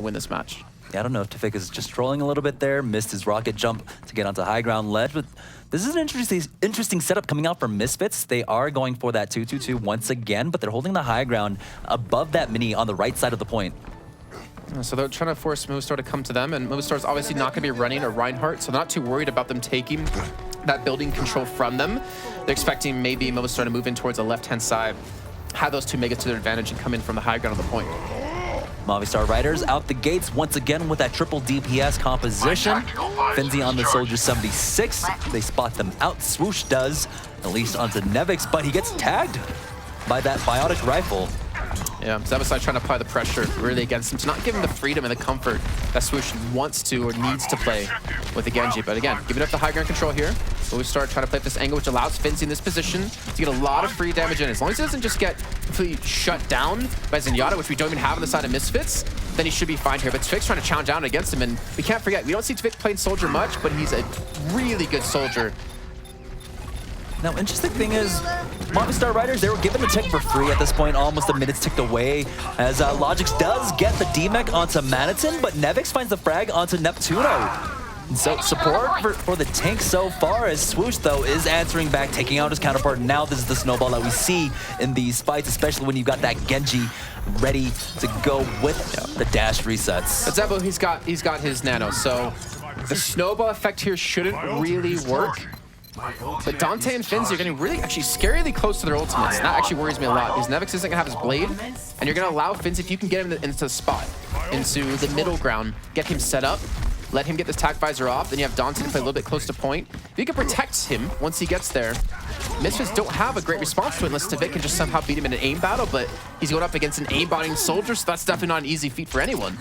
win this match. Yeah, I don't know if Tafik is just trolling a little bit there, missed his rocket jump to get onto high ground ledge, but this is an interesting setup coming out from Misfits. They are going for that 2-2-2 once again, but they're holding the high ground above that mini on the right side of the point. So they're trying to force Movistar to come to them, and Movistar's obviously not going to be running a Reinhardt, so they're not too worried about them taking that building control from them. They're expecting maybe Movistar to move in towards the left-hand side, have those two make it to their advantage, and come in from the high ground of the point. Movistar Riders out the gates once again with that triple DPS composition. Finzi on the Soldier 76. They spot them out. Swoosh does, at least onto Nevix, but he gets tagged by that biotic rifle. Yeah, Zebasai trying to apply the pressure really against him to not give him the freedom and the comfort that Swoosh wants to or needs to play with the Genji. But again, giving up the high ground control here. So we start trying to play this angle, which allows Finzi in this position to get a lot of free damage in. As long as he doesn't just get completely shut down by Zenyatta, which we don't even have on the side of Misfits, then he should be fine here. But Tvik's trying to challenge down against him, and we can't forget, we don't see Tvik playing Soldier much, but he's a really good Soldier. Now, interesting thing is, Movistar Riders, they were given the tick for free at this point, almost a minute's ticked away, as Logix does get the DMEC onto Manitin, but Nevix finds the frag onto Neptuno. And so support for the tank so far, as Swoosh, though, is answering back, taking out his counterpart. Now this is the snowball that we see in these fights, especially when you've got that Genji ready to go with the dash resets. But Zebo, he's got his nano, so the snowball effect here shouldn't really work. But Dante and Finzi are getting really actually scarily close to their ultimates. That actually worries me a lot, because Nevix isn't going to have his blade, and you're going to allow Finzi, if you can get him into the spot, into the middle ground, get him set up, let him get this tac visor off, then you have Dante to play a little bit close to point. If you can protect him once he gets there, Misfits don't have a great response to it unless Tavik can just somehow beat him in an aim battle, but he's going up against an aim-botting Soldier, so that's definitely not an easy feat for anyone.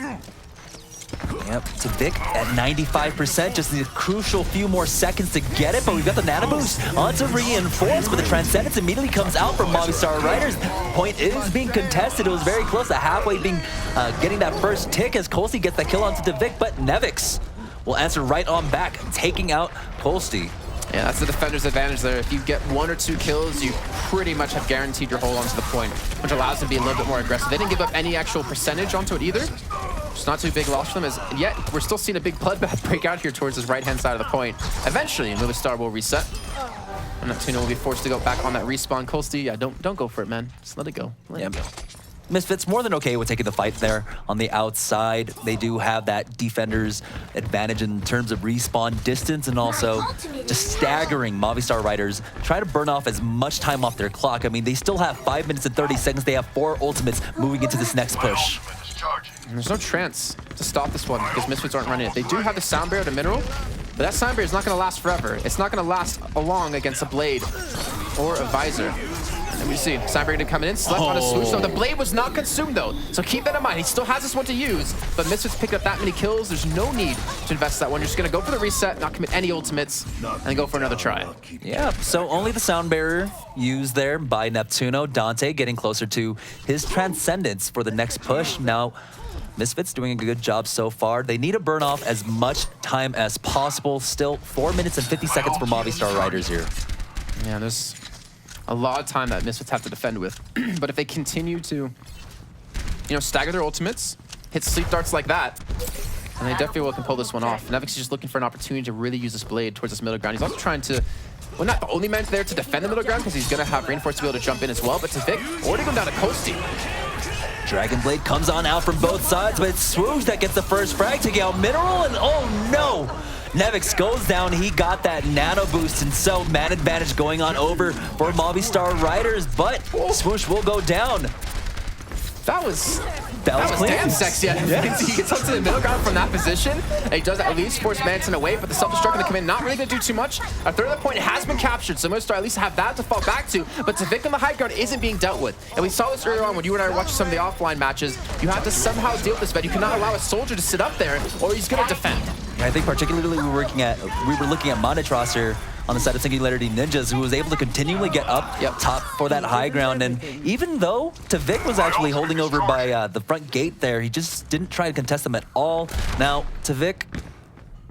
Yep, Tavik at 95%, just need a crucial few more seconds to get it, but we've got the nano boost onto Reinforce, but the Transcendence immediately comes out from Movistar Riders. Point is being contested. It was very close to halfway being getting that first tick as Kolsty gets that kill onto Tavik, but Nevix will answer right on back, taking out Kolsty. Yeah, that's the defender's advantage there. If you get 1 or 2 kills, you pretty much have guaranteed your hold onto the point, which allows them to be a little bit more aggressive. They didn't give up any actual percentage onto it either. It's not too big loss for them, and yet we're still seeing a big bloodbath break out here towards this right-hand side of the point. Eventually, Movistar will reset. And Neptuno will be forced to go back on that respawn. Kolsty, yeah, don't go for it, man. Just let it go. Let it go. Misfits more than okay with taking the fight there on the outside. They do have that defender's advantage in terms of respawn distance, and also just staggering Movistar Riders. Try to burn off as much time off their clock. I mean, they still have 5 minutes and 30 seconds. They have 4 ultimates moving into this next push. And there's no trance to stop this one because Misfits aren't running it. They do have the sound barrier to mineral, but that sound barrier is not going to last forever. It's not going to last long against a blade or a visor. And we see sound barrier coming in, slept on a Swoosh. So the blade was not consumed though. So keep that in mind. He still has this one to use, but Misfits picked up that many kills. There's no need to invest that one. You're just going to go for the reset, not commit any ultimates, and then go for another try. Yeah, so only the sound barrier used there by Neptuno. Dante getting closer to his Transcendence for the next push. Now, Misfits doing a good job so far. They need to burn off as much time as possible. Still 4 minutes and 50 seconds for Movistar Riders here. Yeah, there's a lot of time that Misfits have to defend with. But if they continue to, stagger their ultimates, hit sleep darts like that, and they definitely will can pull this one off. Nevix is just looking for an opportunity to really use this blade towards this middle ground. He's also trying to, well, not the only man there to defend the middle ground, because he's going to have Reinforce to be able to jump in as well, but Tavik already going down to Kolsty. Dragon Blade comes on out from both sides, but it's Swoosh that gets the first frag, taking out Mineral, and oh no! Nevix goes down, he got that nano boost, and so man advantage going on over for Movistar Riders, but Swoosh will go down. That was clean. Damn sexy. Yes. He gets onto the middle ground from that position, and he does at least force Manson away, but the self-destruct going to come in, not really going to do too much. A third of the point has been captured, so Movistar at least have that to fall back to, but Tavik on the high ground isn't being dealt with. And we saw this earlier on when you and I were watching some of the offline matches. You have to somehow deal with this, but you cannot allow a Soldier to sit up there, or he's going to defend. I think particularly we were looking at Monit roster on the side of Singularity Ninjas, who was able to continually get up top for that high ground. And even though Tavik was actually holding over by the front gate there, he just didn't try to contest them at all. Now, Tavik,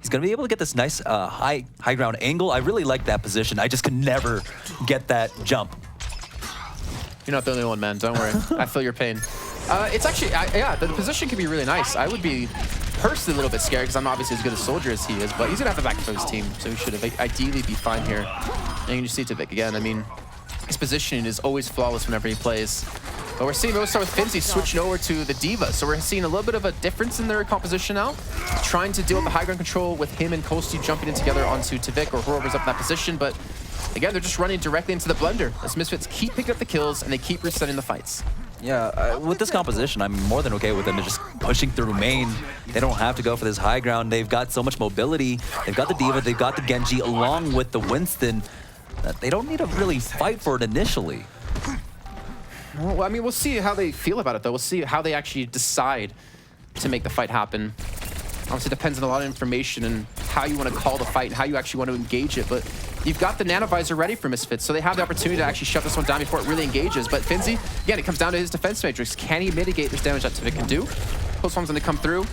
he's going to be able to get this nice high ground angle. I really like that position. I just could never get that jump. You're not the only one, man. Don't worry. I feel your pain. It's actually, yeah, the position can be really nice. I would be personally a little bit scared because I'm obviously as good a soldier as he is, but he's going to have the back for his team, so he should have ideally be fine here. And you can just see Tvik again. I mean, his positioning is always flawless whenever he plays. But we're seeing Movistar with Finzi switching over to the D.Va, so we're seeing a little bit of a difference in their composition now. Trying to deal with the high ground control with him and Kosti jumping in together onto Tvik or whoever's up in that position, but again, they're just running directly into the blender as Misfits keep picking up the kills and they keep resetting the fights. Yeah, with this composition, I'm more than okay with them just pushing through main. They don't have to go for this high ground. They've got so much mobility. They've got the D.Va, they've got the Genji, along with the Winston, that they don't need to really fight for it initially. Well, I mean, we'll see how they feel about it, though. We'll see how they actually decide to make the fight happen. Obviously, it depends on a lot of information and how you want to call the fight and how you actually want to engage it. But you've got the nanovisor ready for Misfits, so they have the opportunity to actually shut this one down before it really engages. But Finzi, again, it comes down to his defense matrix. Can he mitigate this damage that Tvik can do? Post bomb's going to come through.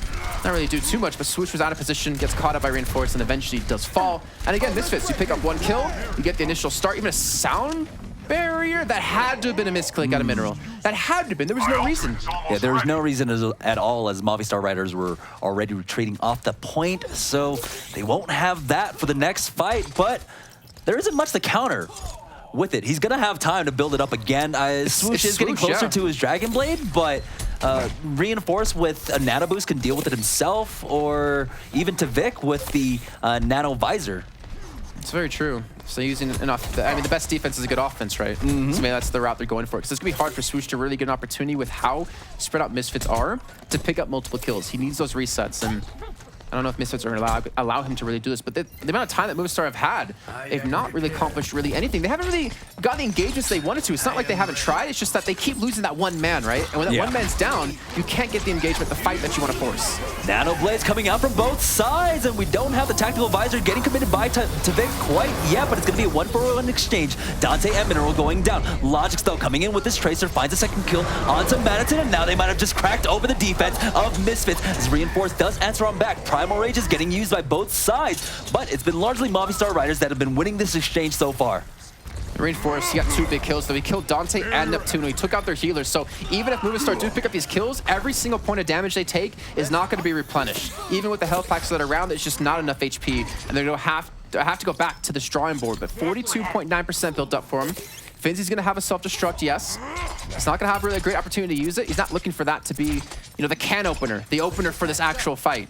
Not really do too much, but Swoosh was out of position, gets caught up by Reinforce, and eventually does fall. And again, Misfits, you pick up one kill, you get the initial start, even a sound barrier. That had to have been a misclick out of Mineral. That had to have been. There was no reason. Yeah, there was no reason at all, as Movistar Riders were already retreating off the point, so they won't have that for the next fight, but there isn't much to counter with it. He's going to have time to build it up again. Swoosh is getting closer to his Dragon Blade, but Reinforce with a Nano Boost can deal with it himself, or even Tvik with the Nano Visor. It's very true. So using enough, I mean, the best defense is a good offense, right? So maybe that's the route they're going for. Because it's going to be hard for Swoosh to really get an opportunity with how spread out Misfits are to pick up multiple kills. He needs those resets, and I don't know if Misfits are going to allow him to really do this, but the amount of time that Movistar have had, they've not really accomplished really anything. They haven't really got the engagements they wanted to. It's not like they haven't tried, it's just that they keep losing that one man, right? And when that one man's down, you can't get the engagement, the fight that you want to force. Nano Blades coming out from both sides, and we don't have the tactical visor getting committed by Tvik quite yet, but it's going to be a 1-for-1 exchange. Dante and Mineral going down. Logix, though, coming in with this Tracer, finds a second kill onto Maniton, and now they might have just cracked open the defense of Misfits. As Reinforce does answer on back. Primal Rage is getting used by both sides, but it's been largely Movistar Riders that have been winning this exchange so far. Reinforce, he got 2 big kills, though. He killed Dante and Neptune. He took out their healers, so even if Movistar do pick up these kills, every single point of damage they take is not going to be replenished. Even with the health packs that are around, it's just not enough HP, and they're going to have to go back to this drawing board, but 42.9% built up for him. Finzi's going to have a self-destruct, yes. He's not going to have really a great opportunity to use it. He's not looking for that to be, you know, the can opener, the opener for this actual fight.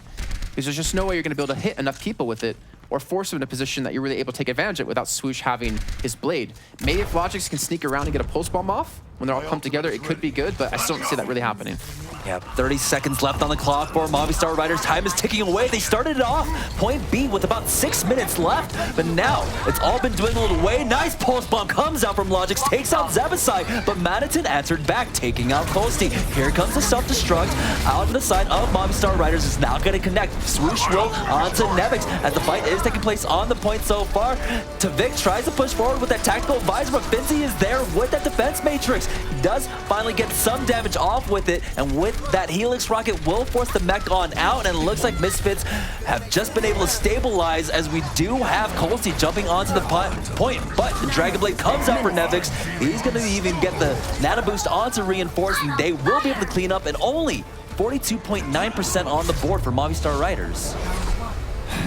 Because there's just no way you're going to be able to hit enough people with it or force him in a position that you're really able to take advantage of without Swoosh having his blade. Maybe if Logix can sneak around and get a pulse bomb off, when they're all come together, it could be good, but I still don't see that really happening. Yeah, 30 seconds left on the clock for Movistar Riders. Time is ticking away. They started it off point B with about 6 minutes left, but now it's all been dwindled away. Nice pulse bomb comes out from Logix, takes out Zebasai, but Maniton answered back, taking out Kosti. Here comes the self-destruct. Out on the side of Movistar Riders is now going to connect. Swoosh will onto Nevix as the fight is taking place on the point so far. Tvik tries to push forward with that tactical visor, but Finzi is there with that defense matrix. He does finally get some damage off with it, and with that Helix rocket will force the mech on out, and it looks like Misfits have just been able to stabilize as we do have Kosti jumping onto the point, but the Dragon Blade comes out for Nevix. He's going to even get the Nano Boost onto Reinforce, and they will be able to clean up, and only 42.9% on the board for Movistar Riders.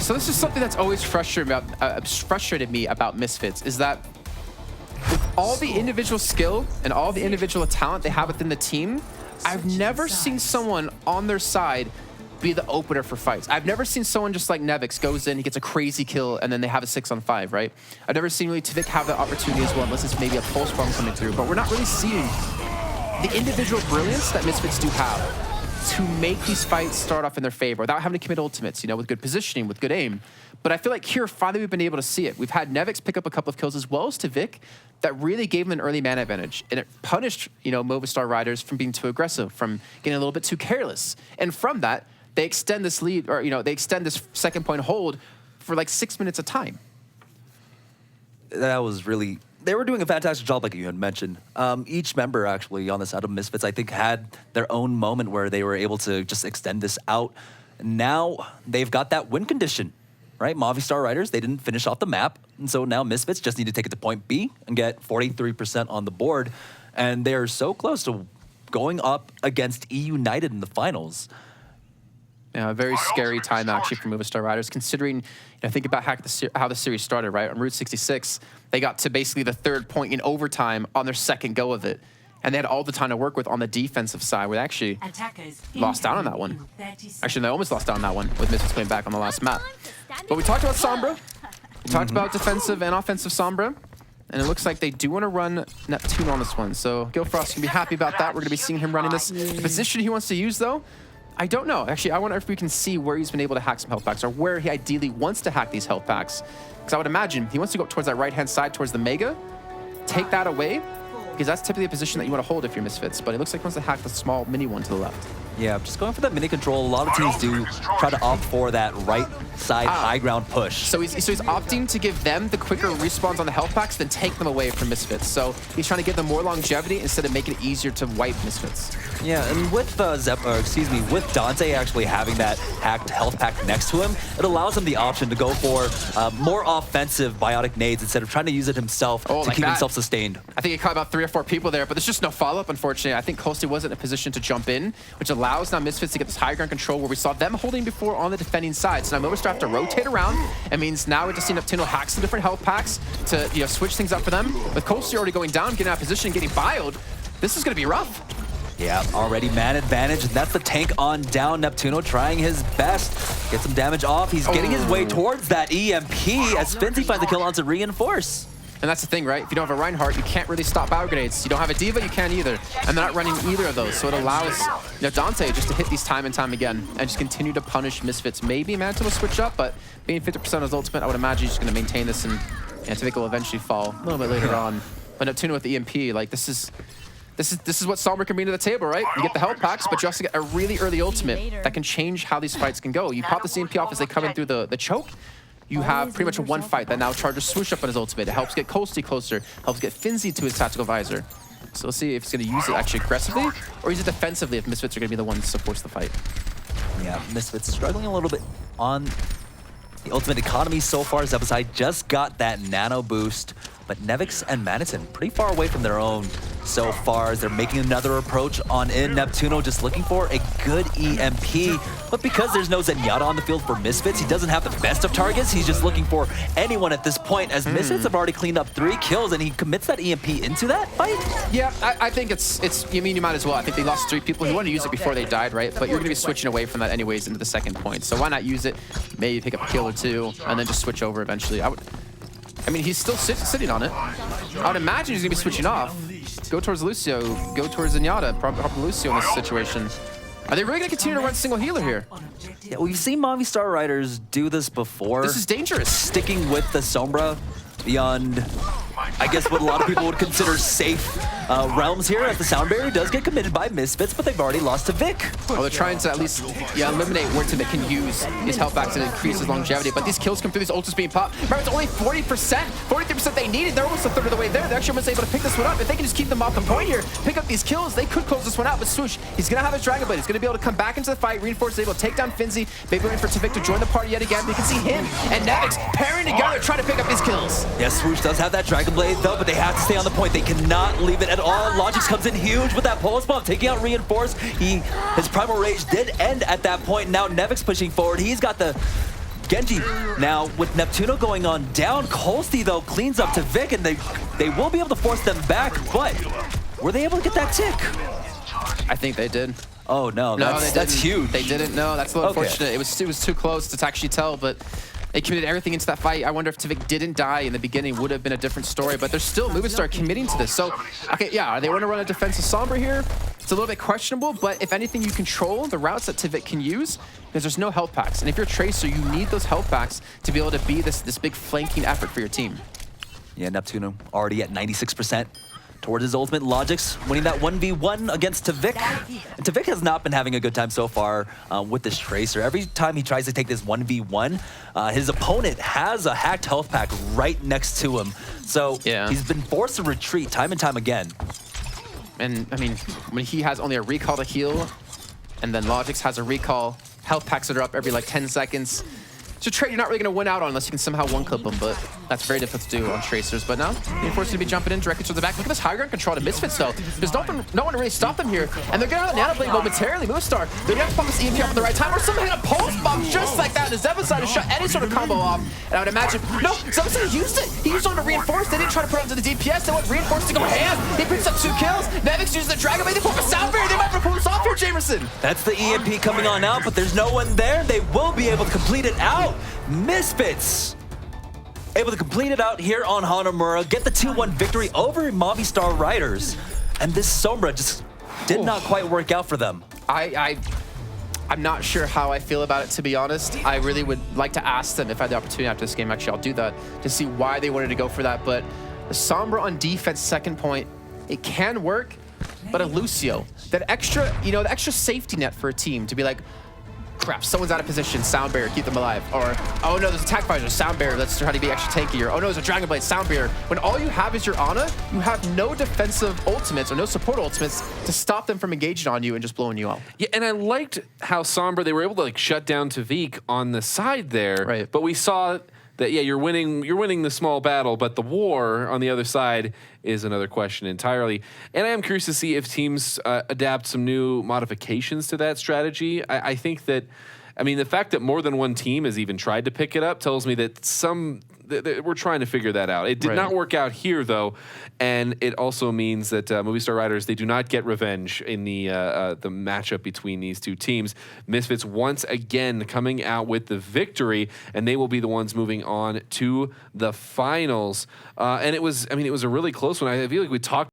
So this is something that's always frustrated me about Misfits, is that with all the individual skill and all the individual talent they have within the team, I've never seen someone on their side be the opener for fights. I've never seen someone just like Nevix goes in, he gets a crazy kill, and then they have a 6-on-5, right? I've never seen really Tvik have that opportunity as well, unless it's maybe a pulse bomb coming through, but we're not really seeing the individual brilliance that Misfits do have to make these fights start off in their favor without having to commit ultimates, you know, with good positioning, with good aim. But I feel like here, finally, we've been able to see it. We've had Nevix pick up a couple of kills as well as Tvik that really gave him an early mana advantage. And it punished, you know, Movistar Riders from being too aggressive, from getting a little bit too careless. And from that, they extend this lead, or, you know, they extend this second point hold for like 6 minutes of time. That was really... They were doing a fantastic job, like you had mentioned. Each member, actually, on the side of Misfits, I think, had their own moment where they were able to just extend this out. Now, they've got that win condition, right? Movistar Riders, they didn't finish off the map, and so now Misfits just need to take it to point B and get 43% on the board, and they're so close to going up against E United in the finals. Yeah, a very scary time actually for Movistar Riders, considering, think about how the series started, right? On Route 66, they got to basically the 3rd point in overtime on their 2nd go of it. And they had all the time to work with on the defensive side, where they actually lost out on that one. Actually, they almost lost out on that one with Misfits going back on the last map. But we talked about Sombra. We talked about defensive and offensive Sombra. And it looks like they do want to run Neptune on this one. So Gillfrost can be happy about that. We're going to be seeing him running this. The position he wants to use, though, I don't know. Actually, I wonder if we can see where he's been able to hack some health packs, or where he ideally wants to hack these health packs. Because I would imagine he wants to go up towards that right-hand side, towards the Mega, take that away, because that's typically a position that you want to hold if you're Misfits. But it looks like he wants to hack the small mini one to the left. Yeah, just going for that mini control. A lot of teams do try to opt for that right side high ground push. So he's opting to give them the quicker respawns on the health packs than take them away from Misfits. So he's trying to give them more longevity instead of making it easier to wipe Misfits. Yeah, and with with Dante actually having that hacked health pack next to him, it allows him the option to go for more offensive biotic nades instead of trying to use it himself to keep himself sustained. I think he caught about 3 or 4 people there, but there's just no follow-up, unfortunately. I think Coasty wasn't in a position to jump in, which allows now Misfits to get this high ground control where we saw them holding before on the defending side. So now Movistar have to rotate around. It means now we just see Neptuno hack some different health packs to switch things up for them. With Coasty already going down, getting out of position, getting bioed, this is going to be rough. Yeah, already man advantage, and that's the tank on down. Neptuno trying his best. Get some damage off. He's getting his way towards that EMP as Finzi finds the kill onto Reinforce. And that's the thing, right? If you don't have a Reinhardt, you can't really stop bio grenades. You don't have a Diva, you can't either. And they're not running either of those. So it allows Dante just to hit these time and time again and just continue to punish Misfits. Maybe Mantle will switch up, but being 50% of his ultimate, I would imagine he's just going to maintain this, and Tvik will eventually fall a little bit later on. But Neptuno with the EMP, like this is what Sombra can bring to the table, right? You get the health packs, but you also get a really early ultimate that can change how these fights can go. You pop the EMP off as they come in through the choke. You have pretty much a one fight that now charges swoosh up on his ultimate. It helps get Coasty closer, helps get Finzi to his tactical visor. So we'll see if he's going to use it actually aggressively or use it defensively if Misfits are going to be the one that supports the fight. Yeah, Misfits struggling a little bit on the ultimate economy so far. Zebasai just got that nano boost, but Nevix and Manitin pretty far away from their own so far as they're making another approach on in. Neptuno just looking for a good EMP, but because there's no Zenyatta on the field for Misfits, he doesn't have the best of targets. He's just looking for anyone at this point, as Misfits have already cleaned up 3 kills, and he commits that EMP into that fight. Yeah, I think you might as well. I think they lost 3 people. He wanted to use it before they died, right? But you're going to be switching away from that anyways into the 2nd point. So why not use it, maybe pick up a kill or 2, and then just switch over eventually. I mean, he's still sitting on it. I would imagine he's going to be switching off. Go towards Lucio, go towards Zenyatta, probably Lucio in this situation. Are they really going to continue to run single healer here? Yeah, we've seen Movistar Riders do this before. This is dangerous. Sticking with the Sombra beyond, I guess, what a lot of people would consider safe realms here, as the sound barrier does get committed by Misfits, but they've already lost to Vic. Well, they're trying to at least eliminate where Tvik can use his health back to increase his longevity, but these kills come through, these ults being popped. Remember, it's only 40%, 43% they needed. They're almost a third of the way there. They're actually almost able to pick this one up. If they can just keep them off the point here, pick up these kills, they could close this one out. But Swoosh, he's going to have his Dragon Blade. He's going to be able to come back into the fight. Reinforce is able to take down Finzi. Maybe waiting for Tvik to join the party yet again. But you can see him and Nevix pairing together, trying to pick up these kills. Yes, Swoosh does have that Dragon Blade, though, but they have to stay on the point. They cannot leave it at all. Logix comes in huge with that pulse bomb, taking out Reinforce. His Primal Rage did end at that point. Now Nevix pushing forward. He's got the Genji. Now, with Neptuno going on down, Coasty, though, cleans up to Vic, and they will be able to force them back, but were they able to get that tick? I think they did. Oh, no, that's huge. They didn't. No, that's a little unfortunate. It was too close to actually tell, but they committed everything into that fight. I wonder if Tvik didn't die in the beginning, would have been a different story, but they're still Movistar committing to this. So, okay, yeah, are they want to run a defensive Sombra here? It's a little bit questionable, but if anything, you control the routes that Tvik can use because there's no health packs. And if you're Tracer, you need those health packs to be able to be this big flanking effort for your team. Yeah, Neptuno already at 96%. Towards his ultimate. Logix winning that 1v1 against Tvik. And Tvik has not been having a good time so far with this Tracer. Every time he tries to take this 1v1, his opponent has a hacked health pack right next to him. So he's been forced to retreat time and time again. And I mean, when he has only a recall to heal, and then Logix has a recall, health packs that are up every like 10 seconds, It's a trade you're not really going to win out on unless you can somehow one-clip them, but that's very difficult to do on Tracers. But now, being forced to be jumping in directly to the back. Look at this high ground control to Misfits, though. There's no one to really stop them here. And they're going to Nano Blade momentarily. Movistar, they're going to have to pump this EMP up at the right time, or somehow hit a pulse bomb just like that. And Zevaside has shut any sort of combo off. And I would imagine, no, Zevaside used it. He used it on to reinforce. They didn't try to put it onto the DPS. They want reinforce to go ham. He picks up 2 kills. Nevix uses the Dragon Blade. They pull up a sound barrier. They might pull this off here, Jamerson. That's the EMP coming on out, but there's no one there. They will be able to complete it out. Misfits able to complete it out here on Hanamura, get the 2-1 victory over Movistar Riders. And this Sombra just did not quite work out for them. I'm not sure how I feel about it, to be honest. I really would like to ask them if I had the opportunity after this game. Actually, I'll do that to see why they wanted to go for that. But the Sombra on defense, second point, it can work. But a Lucio, that extra, you know, the extra safety net for a team to be like, crap, someone's out of position, sound barrier, keep them alive. Or, oh no, there's attack visor, sound barrier, let's try to be extra tanky. Or, oh no, there's a Dragon Blade, sound barrier. When all you have is your Ana, you have no defensive ultimates or no support ultimates to stop them from engaging on you and just blowing you out. Yeah, and I liked how Sombra, they were able to like shut down Tavik on the side there. Right. But we saw that, yeah, you're winning the small battle, but the war on the other side is another question entirely. And I am curious to see if teams adapt some new modifications to that strategy. I think that, I mean, the fact that more than one team has even tried to pick it up tells me that we're trying to figure that out. It did not work out here, though, and it also means that Movistar Riders, they do not get revenge in the matchup between these two teams. Misfits once again coming out with the victory, and they will be the ones moving on to the finals. And it was, I mean, it was a really close one. I feel like we talked